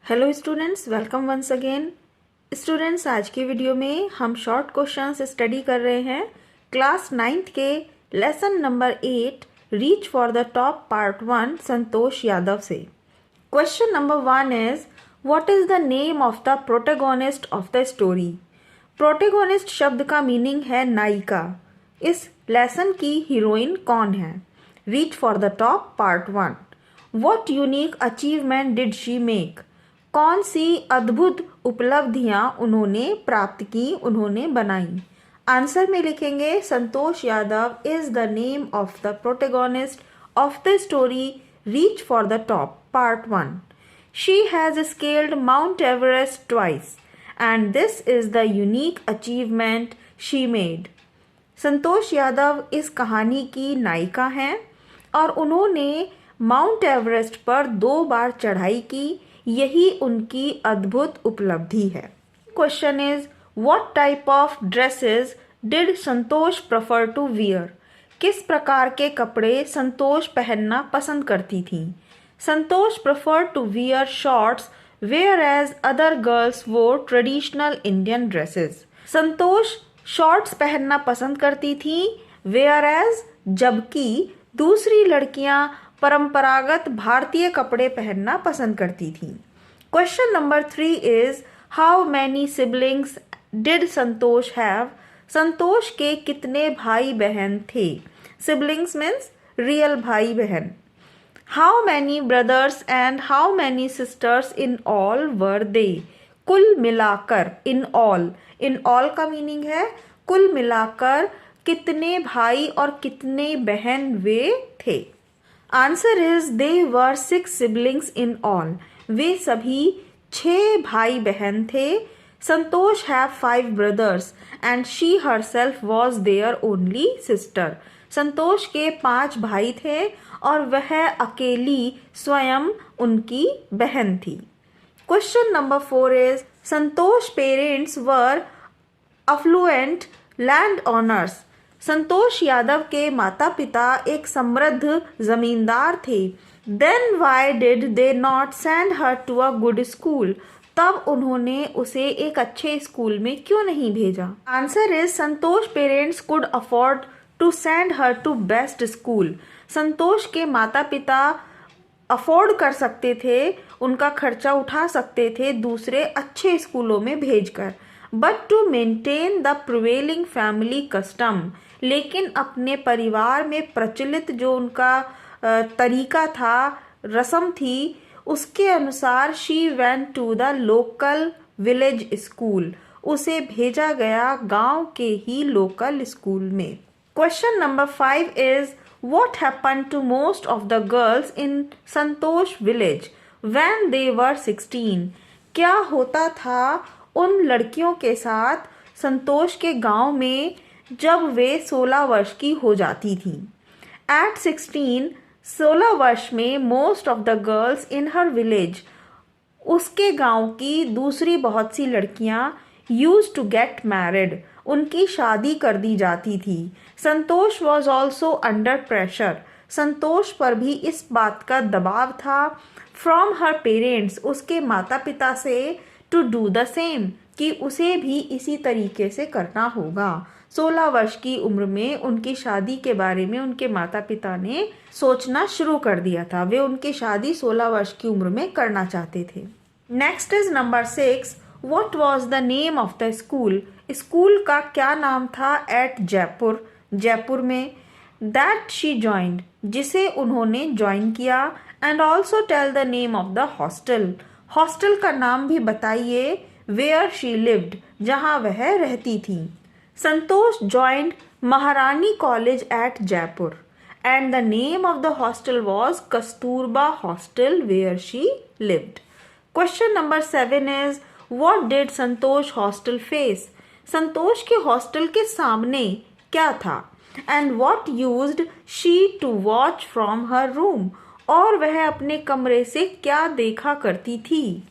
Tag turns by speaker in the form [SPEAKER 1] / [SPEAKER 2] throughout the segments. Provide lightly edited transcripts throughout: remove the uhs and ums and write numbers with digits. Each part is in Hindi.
[SPEAKER 1] Hello students, welcome once again. Students, आज की वीडियो में हम शॉर्ट क्वेश्चंस स्टडी कर रहे हैं क्लास 9th के lesson number 8 reach for the top part 1 Santosh Yadav से। Question number 1 is what is the name of the protagonist of the story. Protagonist शब्द का मीनिंग है नायिका। इस लेसन की हीरोइन कौन है? Reach for the top part 1। What unique achievement did she make? कौन सी अद्भुत उपलब्धियां उन्होंने प्राप्त की, उन्होंने बनाई? आंसर में लिखेंगे Santosh Yadav is the name of the protagonist of the story reach for the top part 1। She has scaled Mount Everest twice and this is the unique achievement she made. Santosh Yadav इस कहानी की नायिका हैं और उन्होंने माउंट एवरेस्ट पर 2 बार चढ़ाई की, यही उनकी अद्भुत उपलब्धि है। Question is what type of dresses did Santosh prefer to wear? किस प्रकार के कपड़े संतोष पहनना पसंद करती थी? Santosh prefer to wear shorts whereas other girls wore traditional Indian dresses. Santosh shorts पहनना पसंद करती थी, वेयर एज जबकि दूसरी लड़कियां परंपरागत भारतीय कपड़े पहनना पसंद करती थीं। Question number 3 is how many siblings did Santosh have? Santosh के कितने भाई बहन थे? सिबलिंग्स मीन्स रियल भाई बहन। How many brothers and how many sisters in all were they? कुल मिलाकर, इन ऑल का मीनिंग है कुल मिलाकर कितने भाई और कितने बहन वे थे? Answer is they were 6 siblings in all. वे सभी 6 भाई बहन थे। Santosh have 5 brothers and she herself was their only sister. Santosh के 5 भाई थे और वह अकेली स्वयं उनकी बहन थी। Question number 4 is Santosh parents were affluent land owners. Santosh Yadav के माता पिता एक समृद्ध जमींदार थे। Then why did they not send her to a good school? तब उन्होंने उसे एक अच्छे स्कूल में क्यों नहीं भेजा? Answer is Santosh parents could afford to send her to best school. Santosh के माता पिता अफोर्ड कर सकते थे, उनका खर्चा उठा सकते थे दूसरे अच्छे स्कूलों में भेजकर। But to maintain the prevailing family custom, लेकिन अपने परिवार में प्रचलित जो उनका तरीका था, रस्म थी, उसके अनुसार she went to the local village school. उसे भेजा गया गांव के ही लोकल स्कूल में। Question number 5 is what happened to most of the girls in Santosh village when they were 16? क्या होता था उन लड़कियों के साथ संतोष के गांव में जब वे 16 वर्ष की हो जाती थी? एट 16 वर्ष में most of the girls in her village, उसके गांव की दूसरी बहुत सी लड़कियां यूज टू गेट मैरिड, उनकी शादी कर दी जाती थी। संतोष वॉज ऑल्सो अंडर प्रेशर। संतोष पर भी इस बात का दबाव था फ्रॉम हर पेरेंट्स, उसके माता पिता से, टू डू द सेम, कि उसे भी इसी तरीके से करना होगा। 16 वर्ष की उम्र में उनकी शादी के बारे में उनके माता पिता ने सोचना शुरू कर दिया था। वे उनकी शादी 16 वर्ष की उम्र में करना चाहते थे। Next is number 6 what was the name of the school? School का क्या नाम था एट जयपुर, जयपुर में? दैट शी ज्वाइंड, जिसे उन्होंने ज्वाइन किया। And also tell the name of the hostel, hostel का नाम भी बताइए। वेयर शी लिव्ड, जहां वह रहती थी। Santosh joined Maharani college at Jaipur and the name of the hostel was Kasturba hostel where she lived. Question number 7 is what did Santosh hostel face? Santosh के हॉस्टल के सामने क्या था? And what used she to watch from her room, और वह अपने कमरे से क्या देखा करती थी?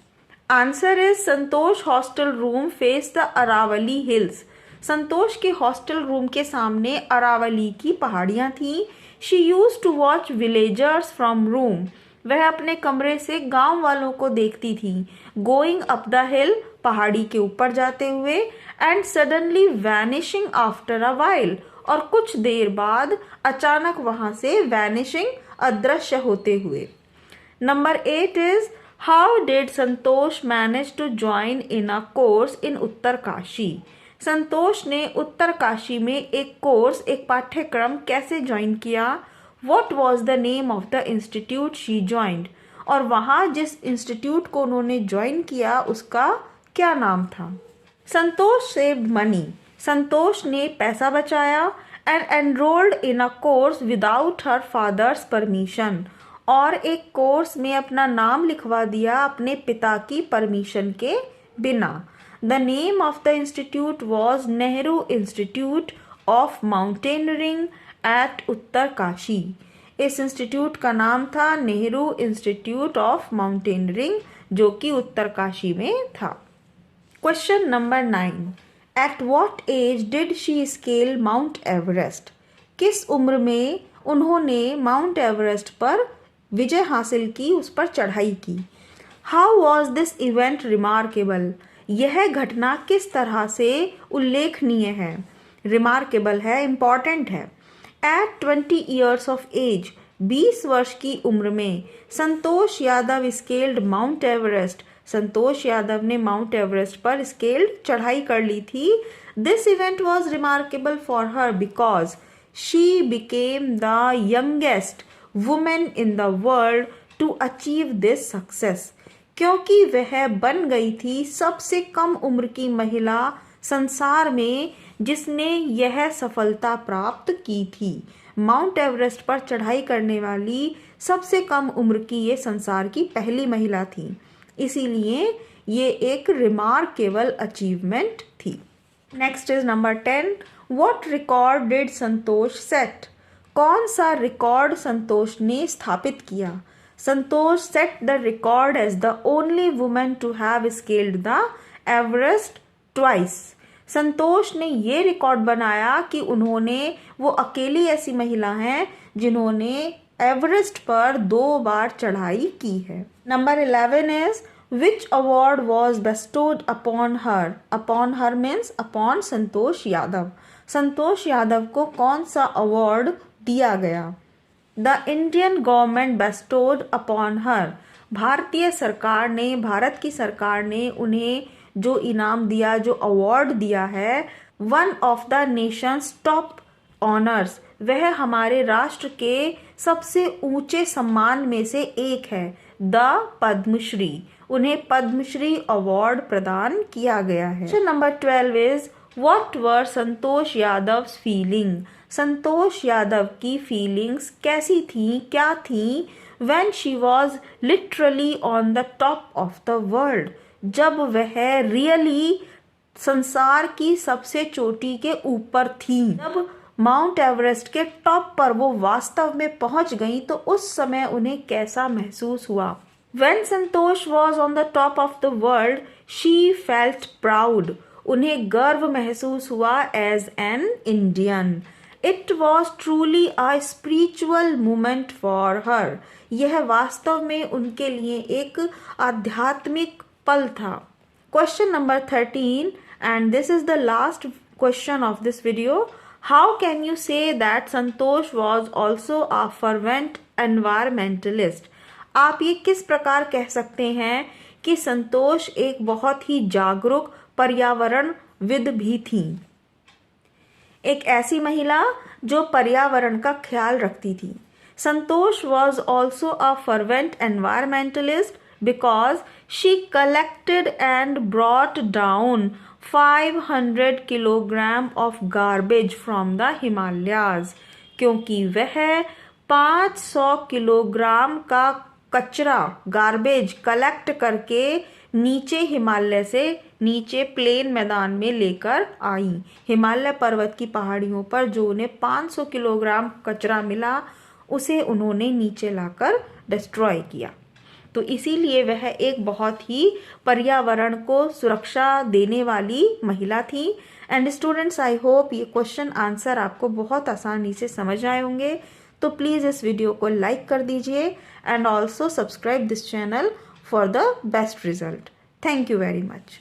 [SPEAKER 1] Answer is Santosh hostel room face the Aravalli hills. Santosh के हॉस्टल रूम के सामने अरावली की पहाड़ियां थीं। She used to watch villagers from room वह अपने कमरे से गांव वालों को देखती थी, गोइंग अप द हिल, पहाड़ी के ऊपर जाते हुए, and suddenly vanishing after a while, और कुछ देर बाद अचानक वहां से वैनिशिंग, अदृश्य होते हुए। Number 8 is how did Santosh manage to join in a course in Uttarkashi. Santosh ने उत्तरकाशी में एक कोर्स, एक पाठ्यक्रम कैसे ज्वाइन किया। What was the name of the institute she joined? और वहाँ जिस इंस्टीट्यूट को उन्होंने ज्वाइन किया उसका क्या नाम था। संतोष सेव्ड मनी, संतोष ने पैसा बचाया, and enrolled in a course without her father's permission, और एक कोर्स में अपना नाम लिखवा दिया अपने पिता की परमिशन के बिना। The name of the institute was Nehru institute of mountaineering at Uttarkashi. इस इंस्टीट्यूट का नाम था नेहरू इंस्टीट्यूट ऑफ माउंटेनरिंग, जो कि उत्तरकाशी में था। Question number 9, at what age did she scale Mount Everest. किस उम्र में उन्होंने माउंट एवरेस्ट पर विजय हासिल की, उस पर चढ़ाई की। How was this event remarkable. यह घटना किस तरह से उल्लेखनीय है। रिमार्केबल है, इम्पॉर्टेंट है। एट 20 ईयर्स ऑफ एज, 20 वर्ष की उम्र में, Santosh Yadav scaled Mount Everest. Santosh Yadav ने माउंट एवरेस्ट पर स्केल्ड, चढ़ाई कर ली थी। This event was remarkable for her because she became the youngest women in the world to achieve this success. क्योंकि वह बन गई थी सबसे कम उम्र की महिला संसार में जिसने यह सफलता प्राप्त की थी। माउंट एवरेस्ट पर चढ़ाई करने वाली सबसे कम उम्र की ये संसार की पहली महिला थी, इसीलिए ये एक रिमार्केबल अचीवमेंट थी। Next is number 10, what record did Santosh set. कौन सा रिकॉर्ड संतोष ने स्थापित किया। Santosh set the record as the only women to have scaled the Everest twice. Santosh ने ये रिकॉर्ड बनाया कि वो अकेली ऐसी महिला हैं जिन्होंने एवरेस्ट पर 2 बार चढ़ाई की है। Number 11 is which award was bestowed upon her. Upon her means upon Santosh Yadav. Santosh Yadav को कौन सा अवार्ड दिया गया। The Indian government bestowed upon her. Bharat की सरकार ने उन्हें जो इनाम दिया, जो अवार्ड दिया है, one of the Nations top honours, वह हमारे राष्ट्र के सबसे ऊंचे सम्मान में से एक है, द पद्मश्री। उन्हें पद्मश्री अवार्ड प्रदान किया गया है। Question number 12 is what were Santosh Yadav's feeling. Santosh Yadav की फीलिंग्स कैसी थी, क्या थी। When she was literally on the top of the world, जब वह रियली संसार की सबसे चोटी के ऊपर थी, जब माउंट एवरेस्ट के टॉप पर वो वास्तव में पहुंच गई, तो उस समय उन्हें कैसा महसूस हुआ। When Santosh was on the top of the world, she felt proud. उन्हें गर्व महसूस हुआ as an Indian. It was truly a spiritual moment for her. यह वास्तव में उनके लिए एक आध्यात्मिक पल था। Question number 13, and this is the last question of this video. How can you say that Santosh was also a fervent environmentalist? आप ये किस प्रकार कह सकते हैं कि संतोष एक बहुत ही जागरूक पर्यावरणविद भी थी। एक ऐसी महिला जो पर्यावरण का ख्याल रखती थी। संतोष was also a fervent environmentalist because she collected and brought down 500 kilogram of garbage from the Himalayas, क्योंकि वह 500 किलोग्राम का कचरा, गार्बेज कलेक्ट करके नीचे हिमालय से नीचे प्लेन मैदान में लेकर आई। हिमालय पर्वत की पहाड़ियों पर जो उन्हें 500 किलोग्राम कचरा मिला, उसे उन्होंने नीचे लाकर डिस्ट्रॉय किया। तो इसीलिए वह एक बहुत ही पर्यावरण को सुरक्षा देने वाली महिला थी। एंड स्टूडेंट्स, आई होप ये क्वेश्चन आंसर आपको बहुत आसानी से समझ आए होंगे। तो प्लीज़ इस वीडियो को लाइक कर दीजिए and also subscribe this channel for the best result. Thank you very much.